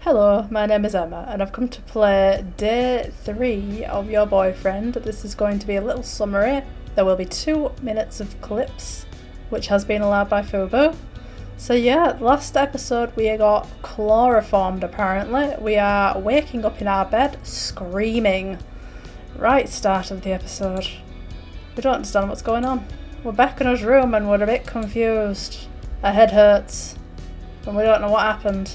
Hello, my name is Emma and I've come to play day 3 of Your Boyfriend. This is going to be a little summary. There will be 2 minutes of clips, which has been allowed by Fuboo. So yeah, last episode we got chloroformed apparently. We are waking up in our bed screaming. Right start of the episode. We don't understand what's going on. We're back in his room and we're a bit confused. Our head hurts and we don't know what happened.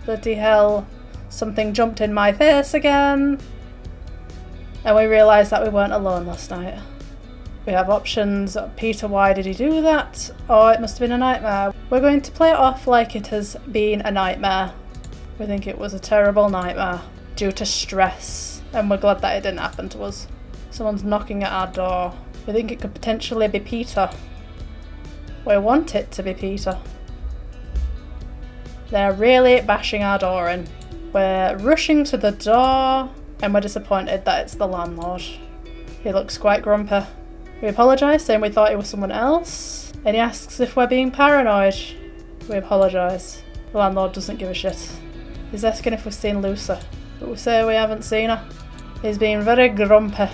Bloody hell, something jumped in my face again. And we realised that we weren't alone last night. We have options. Peter, why did he do that? Oh, it must have been a nightmare. We're going to play it off like it has been a nightmare. We think it was a terrible nightmare due to stress. And we're glad that it didn't happen to us. Someone's knocking at our door. We think it could potentially be Peter. We want it to be Peter. They're really bashing our door in. We're rushing to the door and we're disappointed that it's the landlord. He looks quite grumpy. We apologise, saying we thought he was someone else, and he asks if we're being paranoid. We apologise. The landlord doesn't give a shit. He's asking if we've seen Lucy, but we say we haven't seen her. He's being very grumpy,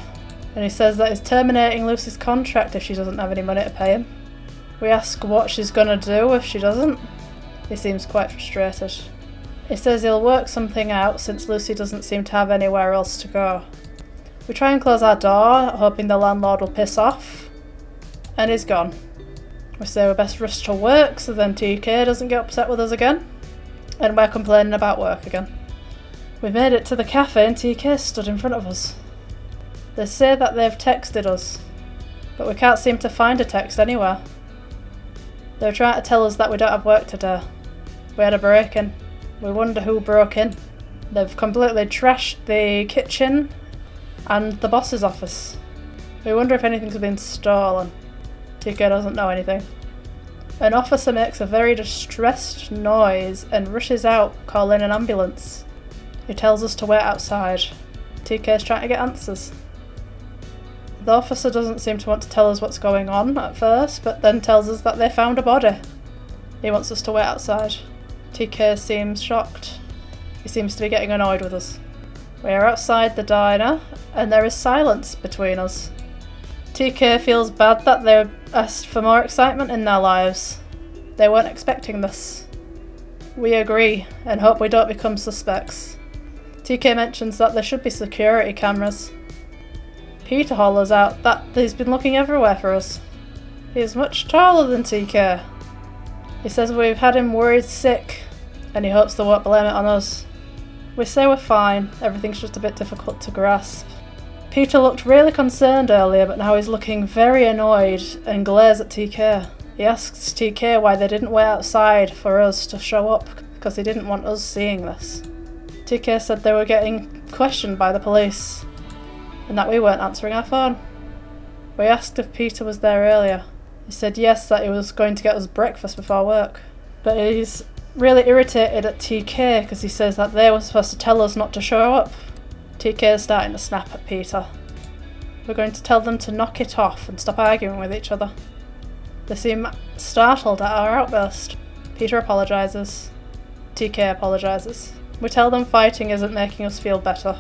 and he says that he's terminating Lucy's contract if she doesn't have any money to pay him. We ask what she's gonna do if she doesn't. He seems quite frustrated. He says he'll work something out since Lucy doesn't seem to have anywhere else to go. We try and close our door, hoping the landlord will piss off, and he's gone. We say we best rush to work so then TK doesn't get upset with us again, and we're complaining about work again. We've made it to the cafe and TK stood in front of us. They say that they've texted us, but we can't seem to find a text anywhere. They're trying to tell us that we don't have work today. We had a break-in. We wonder who broke in. They've completely trashed the kitchen and the boss's office. We wonder if anything's been stolen. TK doesn't know anything. An officer makes a very distressed noise and rushes out, calling an ambulance. He tells us to wait outside. TK's trying to get answers. The officer doesn't seem to want to tell us what's going on at first, but then tells us that they found a body. He wants us to wait outside. TK seems shocked. He seems to be getting annoyed with us. We are outside the diner, and there is silence between us. TK feels bad that they asked for more excitement in their lives. They weren't expecting this. We agree, and hope we don't become suspects. TK mentions that there should be security cameras. Peter hollers out that he's been looking everywhere for us. He is much taller than TK. He says we've had him worried sick, and he hopes they won't blame it on us. We say we're fine, everything's just a bit difficult to grasp. Peter looked really concerned earlier, but now he's looking very annoyed and glares at TK. He asks TK why they didn't wait outside for us to show up, because he didn't want us seeing this. TK said they were getting questioned by the police, and that we weren't answering our phone. We asked if Peter was there earlier. He said yes, that he was going to get us breakfast before work. But he's really irritated at TK because he says that they were supposed to tell us not to show up. TK is starting to snap at Peter. We're going to tell them to knock it off and stop arguing with each other. They seem startled at our outburst. Peter apologises. TK apologises. We tell them fighting isn't making us feel better.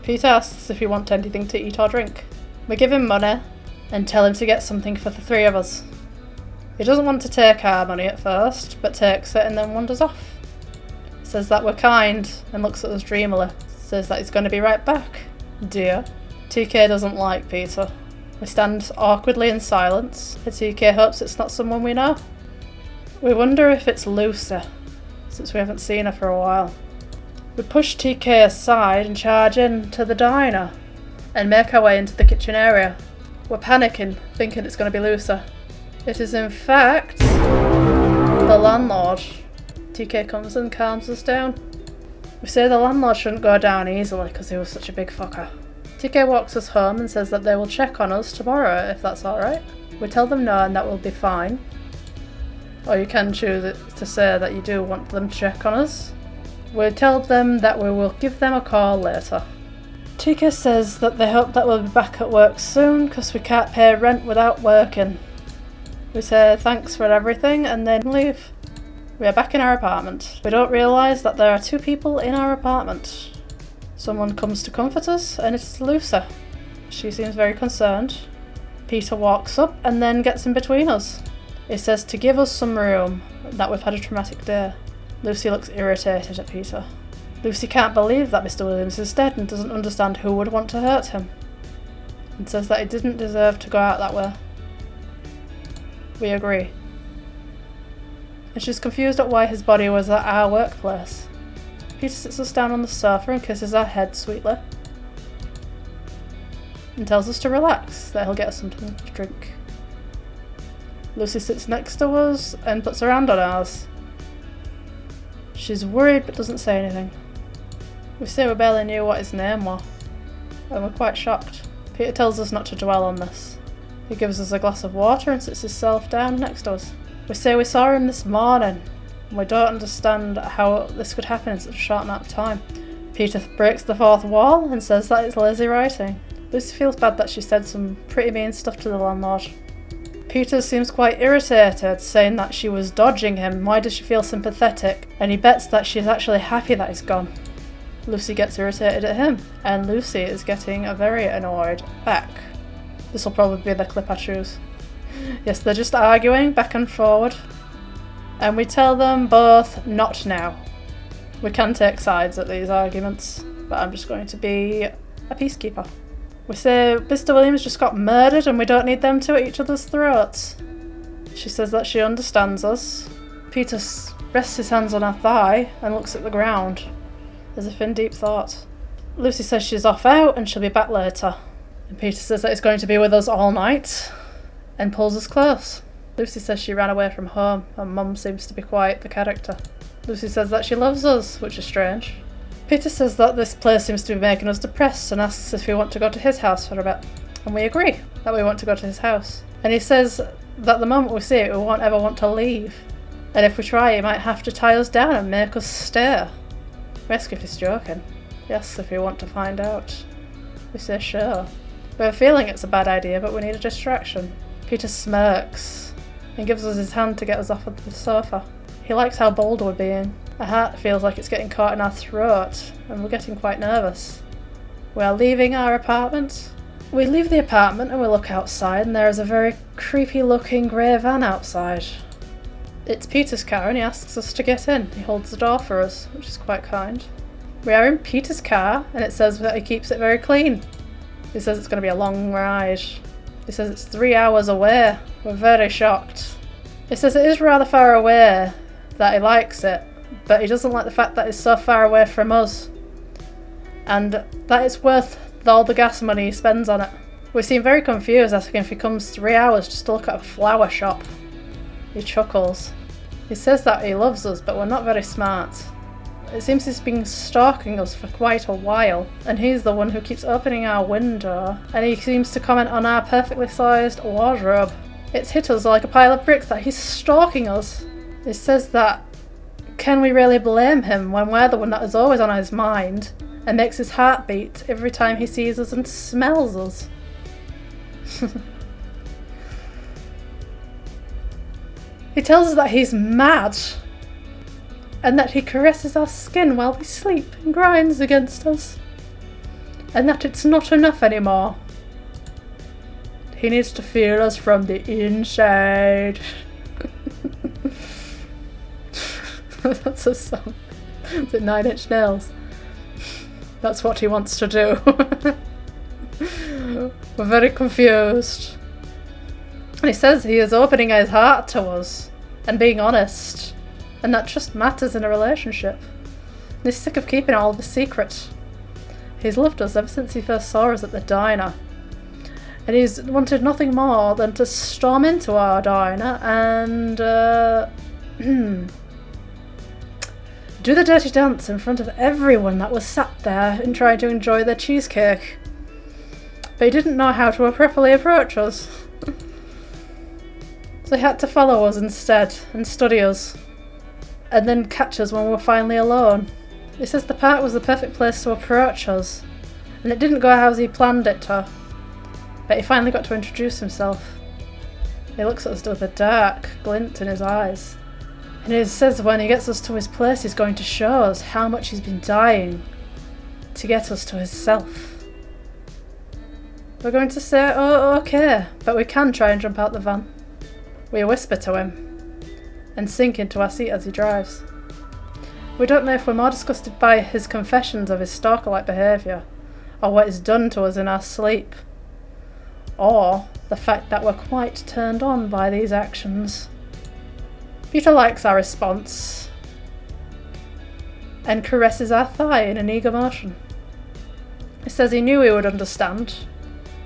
Peter asks if we want anything to eat or drink. We give him money and tell him to get something for the 3 of us. He doesn't want to take our money at first, but takes it and then wanders off. Says that we're kind and looks at us dreamily. Says that he's going to be right back. Dear. TK doesn't like Peter. We stand awkwardly in silence, and TK hopes it's not someone we know. We wonder if it's Lucy, since we haven't seen her for a while. We push TK aside and charge in to the diner and make our way into the kitchen area. We're panicking, thinking it's going to be Lucy. It is in fact the landlord. TK comes and calms us down. We say the landlord shouldn't go down easily because he was such a big fucker. TK walks us home and says that they will check on us tomorrow if that's alright. We tell them no and that will be fine. Or you can choose to say that you do want them to check on us. We tell them that we will give them a call later. TK says that they hope that we'll be back at work soon because we can't pay rent without working. We say thanks for everything and then leave. We are back in our apartment. We don't realise that there are two people in our apartment. Someone comes to comfort us, and it's Lucy. She seems very concerned. Peter walks up and then gets in between us. He says to give us some room, that we've had a traumatic day. Lucy looks irritated at Peter. Lucy can't believe that Mr. Williams is dead and doesn't understand who would want to hurt him. And says that he didn't deserve to go out that way. We agree. And she's confused at why his body was at our workplace. Peter sits us down on the sofa and kisses our head sweetly. And tells us to relax, that he'll get us something to drink. Lucy sits next to us and puts her hand on ours. She's worried but doesn't say anything. We say we barely knew what his name was, and we're quite shocked. Peter tells us not to dwell on this. He gives us a glass of water and sits himself down next to us. We say we saw him this morning, and we don't understand how this could happen in such a short amount of time. Peter breaks the fourth wall and says that it's lazy writing. Lucy feels bad that she said some pretty mean stuff to the landlord. Peter seems quite irritated, saying that she was dodging him. Why does she feel sympathetic? And he bets that she's actually happy that he's gone. Lucy gets irritated at him, and Lucy is getting very annoyed back. This will probably be the clip I choose. Yes, they're just arguing back and forward. And we tell them both not now. We can take sides at these arguments, but I'm just going to be a peacekeeper. We say Mr. Williams just got murdered and we don't need them to at each other's throats. She says that she understands us. Peter rests his hands on her thigh and looks at the ground, as if in deep thought. Lucy says she's off out and she'll be back later. And Peter says that he's going to be with us all night and pulls us close. Lucy says she ran away from home and Mum seems to be quite the character. Lucy says that she loves us, which is strange. Peter says that this place seems to be making us depressed and asks if we want to go to his house for a bit. And we agree that we want to go to his house. And he says that the moment we see it, we won't ever want to leave. And if we try, he might have to tie us down and make us stay. We ask if he's joking. Yes, if we want to find out. We say sure. We have a feeling it's a bad idea, but we need a distraction. Peter smirks and gives us his hand to get us off of the sofa. He likes how bold we're being. Our heart feels like it's getting caught in our throat, and we're getting quite nervous. We are leaving our apartment. We leave the apartment and we look outside, and there is a very creepy looking grey van outside. It's Peter's car and he asks us to get in. He holds the door for us, which is quite kind. We are in Peter's car and it says that he keeps it very clean. He says it's going to be a long ride. He says it's 3 hours away. We're very shocked. He says it is rather far away, that he likes it, but he doesn't like the fact that it's so far away from us, and that it's worth all the gas money he spends on it. We seem very confused, asking if he comes 3 hours just to look at a flower shop. He chuckles. He says that he loves us, but we're not very smart. It seems he's been stalking us for quite a while, and he's the one who keeps opening our window, and he seems to comment on our perfectly sized wardrobe. It's hit us like a pile of bricks that he's stalking us. He says that can we really blame him when we're the one that is always on his mind and makes his heart beat every time he sees us and smells us? He tells us that he's mad and that he caresses our skin while we sleep and grinds against us, and that it's not enough anymore. He needs to feel us from the inside. That's a song. Is it 9 Inch Nails? That's what he wants to do. We're very confused. And he says he is opening his heart to us and being honest, and that trust matters in a relationship. And he's sick of keeping all of the secret. He's loved us ever since he first saw us at the diner. And he's wanted nothing more than to storm into our diner and do the dirty dance in front of everyone that was sat there and trying to enjoy their cheesecake. But he didn't know how to properly approach us. So he had to follow us instead and study us, and then catch us when we were finally alone. He says the park was the perfect place to approach us, and it didn't go as he planned it to. But he finally got to introduce himself. He looks at us with a dark glint in his eyes. And he says when he gets us to his place, he's going to show us how much he's been dying to get us to himself. We're going to say, oh, okay, but we can try and jump out the van. We whisper to him and sink into our seat as he drives. We don't know if we're more disgusted by his confessions of his stalker-like behaviour, or what he's done to us in our sleep, or the fact that we're quite turned on by these actions. Peter likes our response and caresses our thigh in an eager motion. He says he knew we would understand.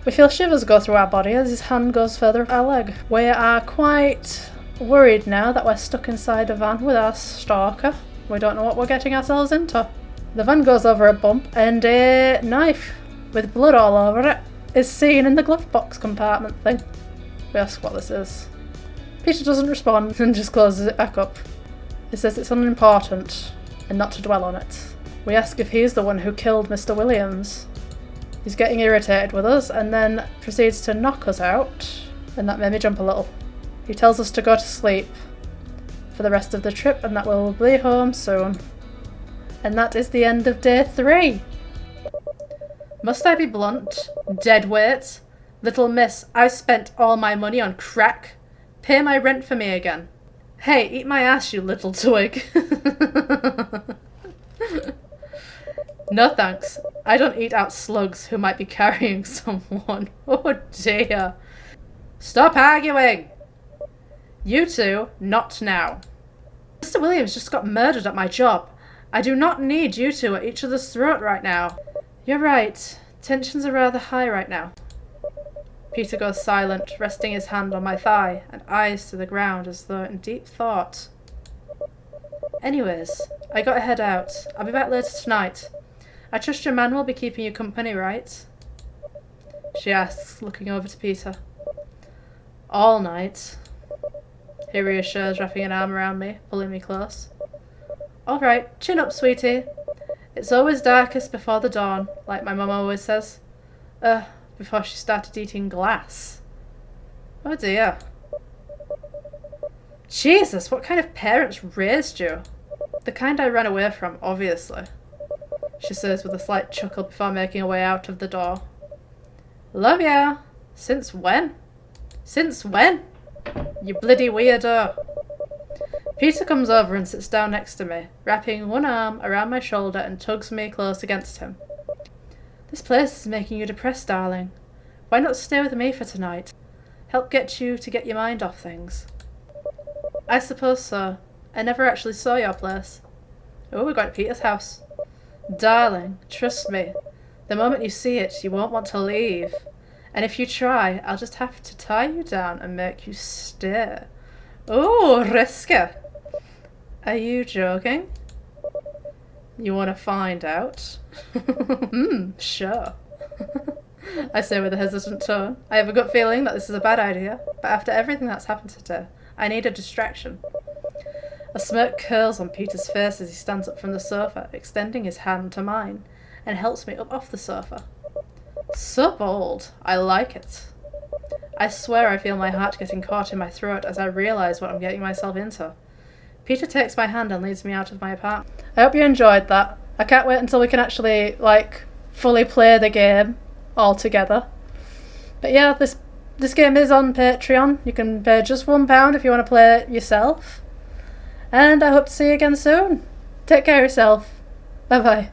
We feel shivers go through our body as his hand goes further up our leg. We are quite worried now that we're stuck inside a van with our stalker. We don't know what we're getting ourselves into. The van goes over a bump and a knife with blood all over it is seen in the glove box compartment thing. We ask what this is. Peter doesn't respond and just closes it back up. He says it's unimportant and not to dwell on it. We ask if he's the one who killed Mr. Williams. He's getting irritated with us and then proceeds to knock us out, and that made me jump a little. He tells us to go to sleep for the rest of the trip and that we'll be home soon. And that is the end of day 3. Must I be blunt? Dead weight? Little miss, I've spent all my money on crack. Pay my rent for me again. Hey, eat my ass, you little twig. No thanks. I don't eat out slugs who might be carrying someone. Oh dear. Stop arguing! You two, not now. Mr. Williams just got murdered at my job. I do not need you two at each other's throat right now. You're right. Tensions are rather high right now. Peter goes silent, resting his hand on my thigh and eyes to the ground as though in deep thought. Anyways, I gotta head out. I'll be back later tonight. I trust your man will be keeping you company, right? She asks, looking over to Peter. All night. He reassures, wrapping an arm around me, pulling me close. All right, chin up, sweetie. It's always darkest before the dawn, like my mum always says. Before she started eating glass. Oh dear. Jesus, what kind of parents raised you? The kind I ran away from, obviously. She says with a slight chuckle before making her way out of the door. Love ya. Since when? Since when? You bloody weirdo. Peter comes over and sits down next to me, wrapping one arm around my shoulder and tugs me close against him. This place is making you depressed, darling. Why not stay with me for tonight? Help get you to get your mind off things. I suppose so. I never actually saw your place. Oh, we're going to Peter's house. Darling, trust me. The moment you see it, you won't want to leave. And if you try, I'll just have to tie you down and make you stay. Oh, risky. Are you joking? You want to find out? Sure. I say with a hesitant tone. I have a gut feeling that this is a bad idea, but after everything that's happened today, I need a distraction. A smirk curls on Peter's face as he stands up from the sofa, extending his hand to mine, and helps me up off the sofa. So bold. I like it. I swear I feel my heart getting caught in my throat as I realise what I'm getting myself into. Peter takes my hand and leads me out of my apartment. I hope you enjoyed that. I can't wait until we can actually, fully play the game all together. But yeah, this game is on Patreon. You can pay just £1 if you want to play it yourself. And I hope to see you again soon. Take care of yourself. Bye bye.